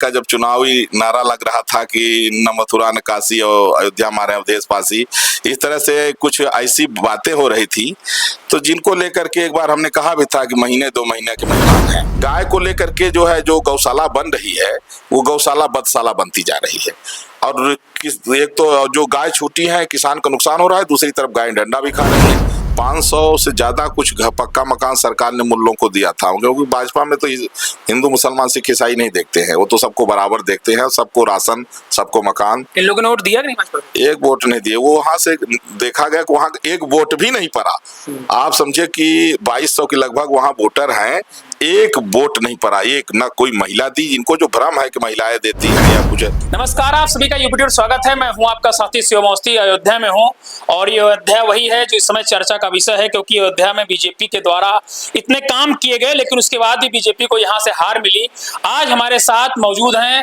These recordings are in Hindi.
का जब चुनावी नारा लग रहा था कि न मथुरा न काशी और अयोध्या हमारे अवधेशवासी, इस तरह से कुछ ऐसी बातें हो रही थी, तो जिनको लेकर के एक बार हमने कहा भी था कि महीने 2 महीने के मेहमान हैं। गाय को लेकर के जो है जो गौशाला बन रही है वो गौशाला बदशाला बनती जा रही है। और एक तो जो गाय छूटी है किसान का नुकसान हो रहा है, दूसरी तरफ गाय डंडा भी खा रही है। 500 से ज्यादा कुछ पक्का मकान सरकार ने मुल्लों को दिया था, क्योंकि भाजपा में तो हिंदू मुसलमान सिख ईसाई नहीं देखते हैं, वो तो सबको बराबर देखते हैं, सबको राशन, सबको मकान। इन लोगों ने वोट दिया कि नहीं भाजपा को? एक वोट नहीं दिए। वो वहां से देखा गया कि वहां एक वोट भी नहीं पड़ा। आप समझे कि 2200 के लगभग वहां वोटर हैं, एक वोट नहीं पड़ा, एक ना कोई महिला दी, इनको जो भ्रम है कि महिलाएं देती हैं या कुछ। नमस्कार, आप सभी का यूपी पर स्वागत है। मैं हूं आपका साथी शिवम अवस्थी, अयोध्या में हूं और ये अयोध्या वही है जो इस समय चर्चा का विषय है, क्योंकि अयोध्या में बीजेपी के द्वारा इतने काम किए गए लेकिन उसके बाद भी बीजेपी को यहां से हार मिली। आज हमारे साथ मौजूद हैं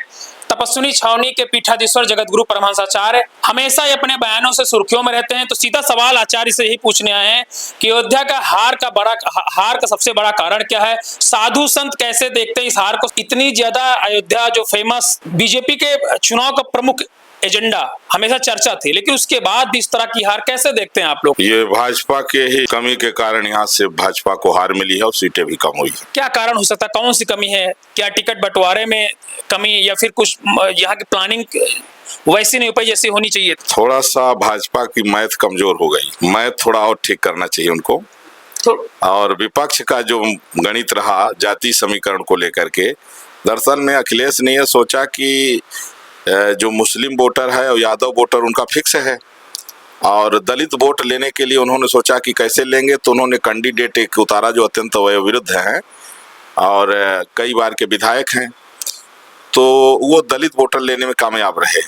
तपस्विनी छावनी के पीठाधीश्वर जगतगुरु परमहंस आचार्य। हमेशा ही अपने बयानों से सुर्खियों में रहते हैं, तो सीधा सवाल आचार्य से यही पूछने आए हैं कि अयोध्या का हार का सबसे बड़ा कारण क्या है? साधु संत कैसे देखते हैं इस हार को? इतनी ज्यादा अयोध्या जो फेमस बीजेपी के चुनाव का प्रमुख एजेंडा हमेशा चर्चा थी, लेकिन उसके बाद भी इस तरह की हार कैसे देखते हैं आप लोग? ये भाजपा के ही कमी के कारण यहाँ से भाजपा को हार मिली है और सीटें भी कम हुई है। क्या कारण हो सकता है? कौन सी कमी है? क्या टिकट बंटवारे में कमी या फिर कुछ यहाँ की प्लानिंग वैसी नहीं हो पाई जैसी होनी चाहिए? थोड़ा सा भाजपा की मैथ कमजोर हो गई, मैथ थोड़ा और ठीक करना चाहिए उनको। और विपक्ष का जो गणित रहा जाति समीकरण को लेकर के, दरअसल में अखिलेश ने यह सोचा कि जो मुस्लिम वोटर है और यादव वोटर उनका फिक्स है, और दलित वोट लेने के लिए उन्होंने सोचा कि कैसे लेंगे, तो उन्होंने कैंडिडेट एक उतारा जो अत्यंत वयोवृद्ध हैं और कई बार के विधायक हैं, तो वो दलित वोटर लेने में कामयाब रहे।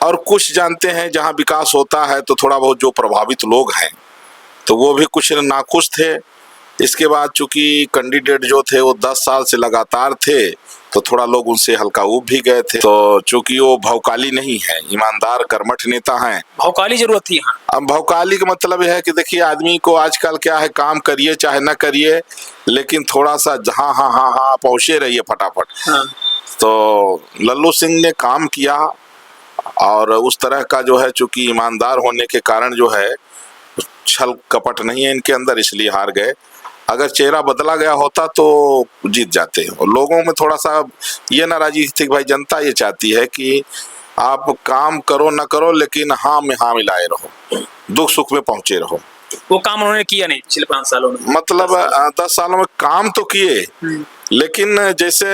और कुछ जानते हैं जहां विकास होता है तो थोड़ा बहुत जो प्रभावित लोग हैं तो वो भी कुछ नाखुश थे। इसके बाद चूंकि कैंडिडेट जो थे वो 10 साल से लगातार थे, तो थोड़ा लोग उनसे हल्का ऊब भी गए थे। तो चूंकि वो भौकाली नहीं है, ईमानदार कर्मठ नेता हैं। भौकाली जरूरत थी यहाँ। अब भौकाली का मतलब यह है कि देखिए आदमी को आजकल क्या है, काम करिए चाहे न करिए, लेकिन थोड़ा सा हाँ हाँ हाँ हाँ पहुंचे रहिए फटाफट। हाँ। तो लल्लू सिंह ने काम किया और उस तरह का जो है, चूंकि ईमानदार होने के कारण जो है छल कपट नहीं है इनके अंदर, इसलिए हार गए। अगर चेहरा बदला गया होता तो जीत जाते हैं। और लोगों में थोड़ा सा ये नाराजगी थी, भाई जनता ये चाहती है कि आप काम करो न करो लेकिन हाँ में हाँ मिलाए रहो, दुख सुख में पहुंचे रहो। वो काम उन्होंने किया नहीं पिछले 5 सालों में। मतलब 10 सालों में काम तो किए, लेकिन जैसे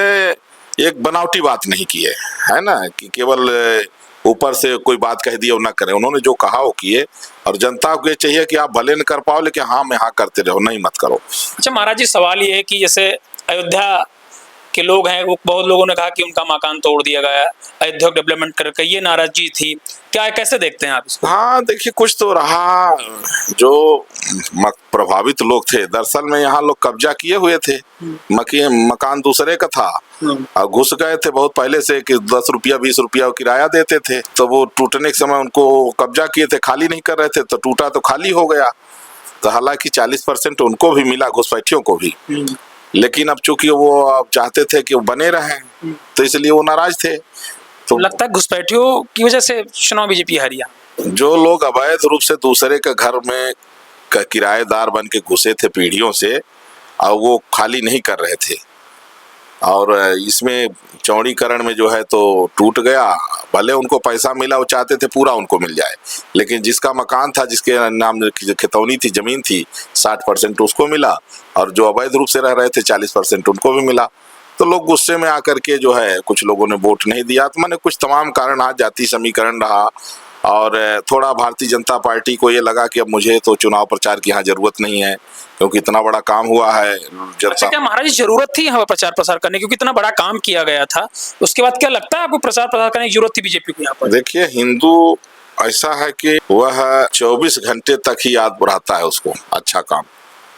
एक बनावटी बात नहीं किए, है ना, कि केवल ऊपर से कोई बात कह दी और ना करें। उन्होंने जो कहा वो किए, और जनता को ये चाहिए कि आप भले न कर पाओ लेकिन हाँ में हाँ करते रहो, नहीं मत करो। अच्छा महाराज जी, सवाल ये है कि जैसे अयोध्या के लोग हैं, वो बहुत लोगों ने कहा कि उनका मकान तोड़ दिया गया, अयोध्या डेवलपमेंट करके, ये नाराजगी थी, क्या कैसे देखते हैं आप इसको? हाँ देखिए, कुछ तो रहा। जो प्रभावित लोग थे, दरअसल में यहाँ लोग कब्जा किए हुए थे, मकान दूसरे का था और घुस गए थे बहुत पहले से कि 10 रुपया 20 रुपया किराया देते थे, तो वो टूटने के समय उनको कब्जा किए थे, खाली नहीं कर रहे थे, तो टूटा तो खाली हो गया। तो हालांकि 40% उनको भी मिला, घुसपैठियों को भी, लेकिन अब चूंकि वो अब चाहते थे कि वो बने रहें तो इसलिए वो नाराज थे। तो लगता है घुसपैठियों की वजह से चुनाव बीजेपी हारी। जो लोग अवैध रूप से दूसरे के घर में किराएदार बन के घुसे थे पीढ़ियों से, और वो खाली नहीं कर रहे थे, और इसमें चौड़ीकरण में जो है तो टूट गया। भले उनको पैसा मिला, वो चाहते थे पूरा उनको मिल जाए, लेकिन जिसका मकान था, जिसके नाम खितौनी थी, जमीन थी, 60% उसको मिला, और जो अवैध रूप से रह रहे थे 40% उनको भी मिला। तो लोग गुस्से में आकर के जो है कुछ लोगों ने वोट नहीं दिया। तो मैंने कुछ तमाम कारण रहा, जाति समीकरण रहा, और थोड़ा भारतीय जनता पार्टी को ये लगा कि अब मुझे तो चुनाव प्रचार की यहाँ जरूरत नहीं है, क्योंकि इतना बड़ा काम हुआ है। अच्छा, क्या महाराज जी जरूरत थी यहाँ प्रचार प्रसार करने, क्योंकि इतना बड़ा काम किया गया था, उसके बाद क्या लगता है आपको प्रचार प्रसार करने की जरूरत थी बीजेपी को यहाँ पर? देखिए, हिंदू ऐसा है कि वह 24 घंटे तक ही याद रहता है उसको अच्छा काम,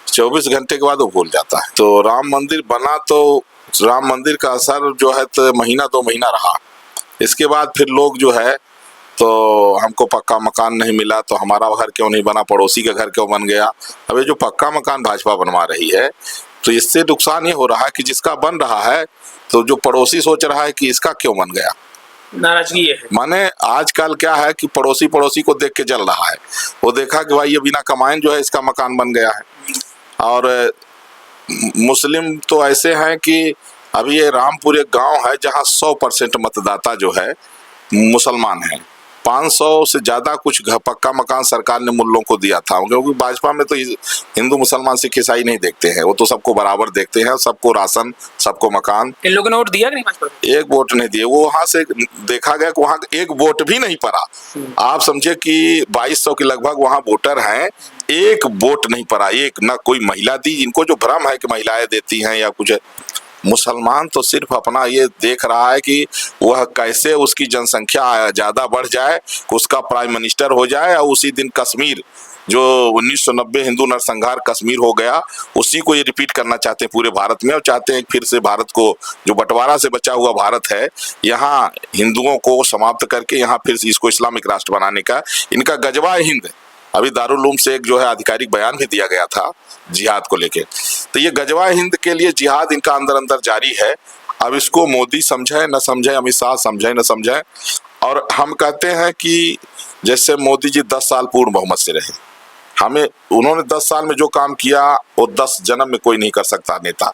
24 घंटे के बाद वो भूल जाता है। तो राम मंदिर बना तो राम मंदिर का असर जो है तो महीना 2 महीना रहा। इसके बाद फिर लोग जो है, तो हमको पक्का मकान नहीं मिला तो हमारा घर क्यों नहीं बना, पड़ोसी का घर क्यों बन गया। अब ये जो पक्का मकान भाजपा बनवा रही है, तो इससे नुकसान ये हो रहा है कि जिसका बन रहा है तो जो पड़ोसी सोच रहा है कि इसका क्यों बन गया। नाराजगी है। माने आजकल क्या है कि पड़ोसी पड़ोसी को देख के जल रहा है। वो देखा कि भाई ये बिना कमाइन जो है इसका मकान बन गया है। और मुस्लिम तो ऐसे हैं कि अभी ये रामपुर एक गांव है जहां 100% मतदाता जो है मुसलमान हैं। 500 से ज़्यादा कुछ पक्का मकान सरकार ने मुल्लों को दिया था, क्योंकि भाजपा में तो हिंदू मुसलमान सिख ईसाई नहीं देखते हैं, वो तो सबको बराबर देखते हैं, सबको राशन, सबको मकान। इन लोगों ने वोट दिया कि नहीं भाजपा? एक वोट नहीं दिए। वो वहां से देखा गया कि वहां एक वोट भी नहीं पड़ा। आप समझे कि 2200 के लगभग वहां वोटर हैं, एक वोट नहीं पड़ा। एक ना कोई महिला दी, इनको जो भ्रम है कि महिलाएं देती हैं या कुछ। मुसलमान तो सिर्फ अपना ये देख रहा है कि वह कैसे उसकी जनसंख्या ज़्यादा बढ़ जाए, उसका प्राइम मिनिस्टर हो जाए, और उसी दिन कश्मीर जो 1990 हिंदू नरसंहार कश्मीर हो गया, उसी को ये रिपीट करना चाहते हैं पूरे भारत में। और चाहते हैं फिर से भारत को, जो बंटवारा से बचा हुआ भारत है, यहाँ हिंदुओं को समाप्त करके यहाँ फिर से इसको इस्लामिक राष्ट्र बनाने का इनका गजवा हिंद। अभी दारुल उलूम से एक जो है आधिकारिक बयान भी दिया गया था जिहाद को लेके। तो ये गजवा हिंद के लिए जिहाद इनका अंदर अंदर जारी है। अब इसको मोदी समझे न समझे, अमित शाह समझे न समझे। और हम कहते हैं कि जैसे मोदी जी 10 साल पूर्ण बहुमत से रहे, हमें उन्होंने 10 साल में जो काम किया वो 10 जन्म में कोई नहीं कर सकता नेता।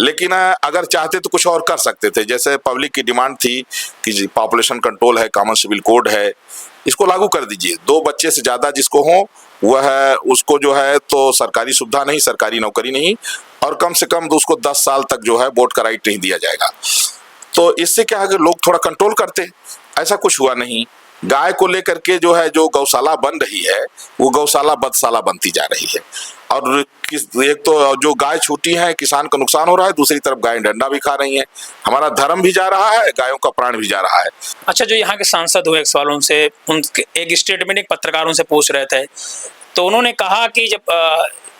लेकिन अगर चाहते तो कुछ और कर सकते थे। जैसे पब्लिक की डिमांड थी कि पॉपुलेशन कंट्रोल है, कॉमन सिविल कोड है, इसको लागू कर दीजिए। 2 बच्चे से ज्यादा जिसको हो वह उसको जो है तो सरकारी सुविधा नहीं, सरकारी नौकरी नहीं, और कम से कम उसको 10 साल तक जो है वोट का राइट नहीं दिया जाएगा। तो इससे क्या है कि लोग थोड़ा कंट्रोल करते। ऐसा कुछ हुआ नहीं। गाय को लेकर के जो है जो गौशाला बन रही है वो गौशाला बदशाला बनती जा रही है। और एक तो जो गाय छूटी है किसान का नुकसान हो रहा है, दूसरी तरफ गाय डंडा भी खा रही है। हमारा धर्म भी जा रहा है, गायों का प्राण भी जा रहा है। अच्छा, जो यहाँ के सांसद हुए, एक सवाल उनसे, उनके एक स्टेटमेंट एक पत्रकारों से पूछ रहे थे, तो उन्होंने कहा कि जब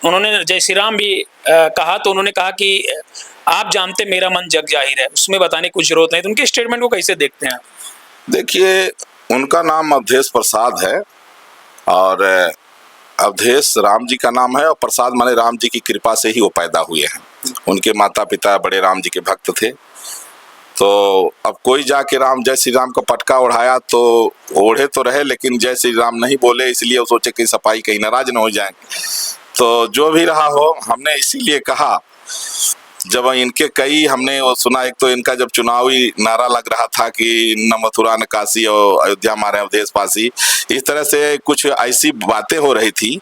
उन्होंने जय श्री राम भी कहा, तो उन्होंने कहा कि आप जानते मेरा मन जग जाहिर है, उसमें बताने की कुछ जरूरत नहीं। तो उनके स्टेटमेंट को कैसे देखते हैं आप? देखिए, उनका नाम अवधेश प्रसाद है और अवधेश राम जी का नाम है, और प्रसाद माने राम जी की कृपा से ही वो पैदा हुए हैं। उनके माता पिता बड़े राम जी के भक्त थे। तो अब कोई जाके राम जय श्री राम का पटका ओढ़ाया तो ओढ़े तो रहे, लेकिन जय श्री राम नहीं बोले, इसलिए वो सोचे कि सपाही कहीं नाराज न हो जाए। तो जो भी रहा हो, हमने इसीलिए कहा, जब इनके कई हमने वो सुना, एक तो इनका जब चुनावी नारा लग रहा था कि न मथुरा न काशी और अयोध्या मारे अवधेश पासी, इस तरह से कुछ ऐसी बातें हो रही थी,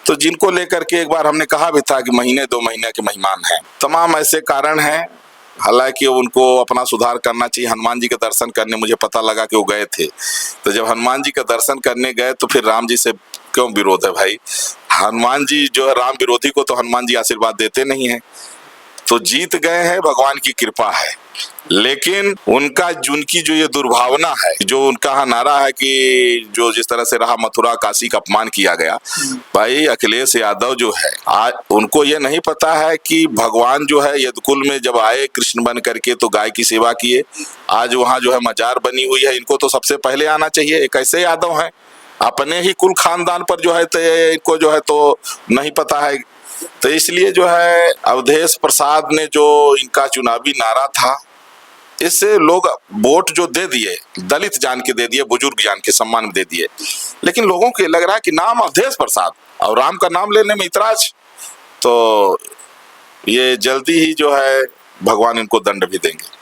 तो जिनको लेकर के एक बार हमने कहा भी था कि महीने 2 महीने के मेहमान हैं। तमाम ऐसे कारण हैं। हालांकि उनको अपना सुधार करना चाहिए। हनुमान जी के दर्शन करने मुझे पता लगा कि वो गए थे, तो जब हनुमान जी का दर्शन करने गए तो फिर राम जी से क्यों विरोध है भाई? हनुमान जी जो है, राम विरोधी को तो हनुमान जी आशीर्वाद देते नहीं है। तो जीत गए हैं, भगवान की कृपा है। लेकिन उनकी जो ये दुर्भावना है, जो उनका नारा है कि जो जिस तरह से रहा मथुरा काशी का अपमान किया गया, भाई अखिलेश यादव जो है, आज उनको ये नहीं पता है कि भगवान जो है यदुकुल में जब आए कृष्ण बन करके तो गाय की सेवा किए। आज वहाँ जो है मजार बनी हुई है, इनको तो सबसे पहले आना चाहिए। एक ऐसे यादव हैं, अपने ही कुल खानदान पर जो है तो इनको जो है तो नहीं पता है। तो इसलिए जो है अवधेश प्रसाद ने जो इनका चुनावी नारा था, इससे लोग वोट जो दे दिए, दलित जान के दे दिए, बुजुर्ग जान के सम्मान में दे दिए। लेकिन लोगों को लग रहा है कि नाम अवधेश प्रसाद और राम का नाम लेने में इतराज, तो ये जल्दी ही जो है भगवान इनको दंड भी देंगे।